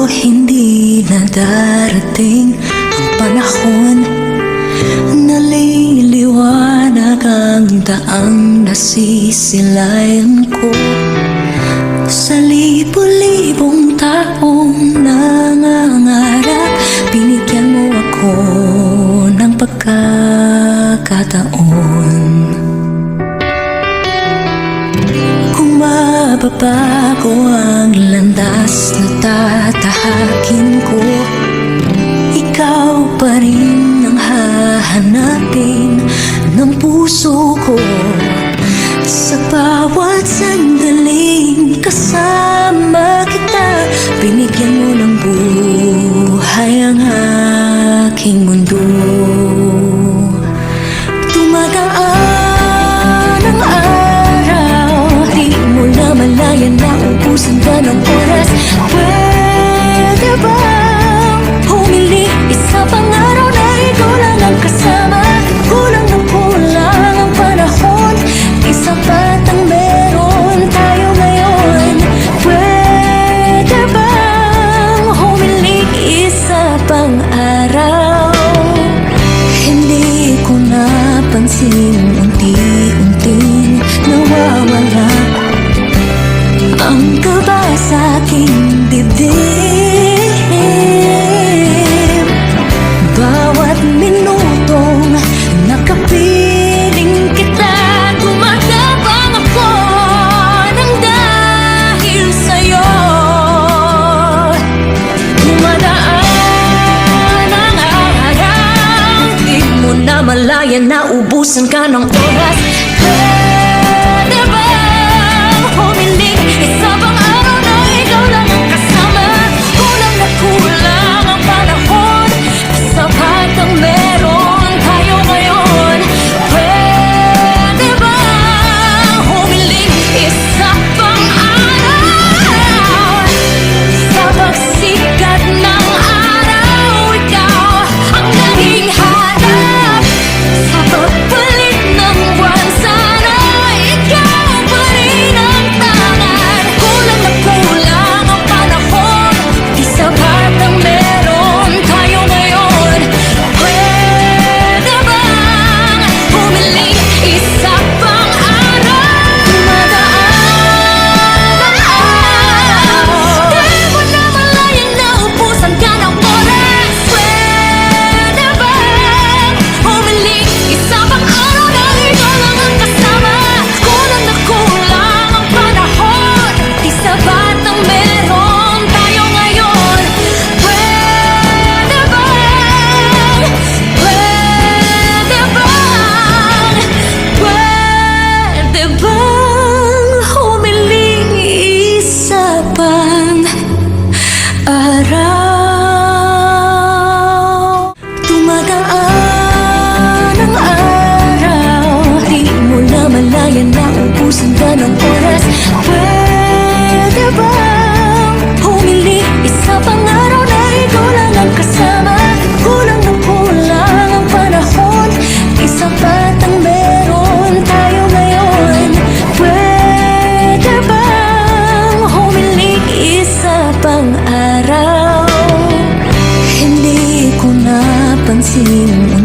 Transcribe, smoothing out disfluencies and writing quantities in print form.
hindi na darating ang panahon na liliwanag ang daang nasisilayan ko. Sa libo-libong taong nangangarap, binigyan mo ako ng pagkakataon. Kung mababago ang landas na tatahakin ko, ikaw pa rin ang hahanapin ng puso ko. Sa bawat sandaling kasama kita, binigyan mo ng buhay ang aking mundo. Tumagaan ang araw, di mo na malayan na ubusan ka ng oras. Pwede bang humiling isa pang araw na ikaw lang ang kasama? Kulang na kulang ang panahon, sapat ang meron tayo ngayon. Pwede bang humiling isa pang araw? Hindi ko napansin, unti-unting nawawala ang kaba sa aking dibdib. Bawat minutong nakapiling kita, malayan na ubusan ka ng oras. Pwede bang humiling isa pang araw na ikaw lang ang kasama? Kulang na kulang ang panahon, sapat ang meron tayo ngayon. Pwede bang humiling isa pang araw? Sa pagsikat ng araw, ikaw ang naging hanap. Sa pagpalit ng buwan, sana ikaw pa rin ang tangan. Kulang na kulang ang panahon, di sapat ang meron tayo ngayon. Pwede bang humiling isa pang araw? Tumadaan ang araw, di mo na malayan na ubusan ka ng oras. Pwede bang humiling isa pang araw na ikaw lang ang kasama? Kulang na kulang ang panahon, di sapat ang meron tayo ngayon. Pwede bang, pwede bang humiling isa pang araw? Tumagaan ang araw, di mo na malayan na ubusan ka ng oras. Pwede bang humiling isa pang araw na ikaw lang ang kasama? Kulang na kulang ang panahon, di sapat ang meron tayo ngayon. Pwede bang humiling isa pang araw? Hindi ko napansin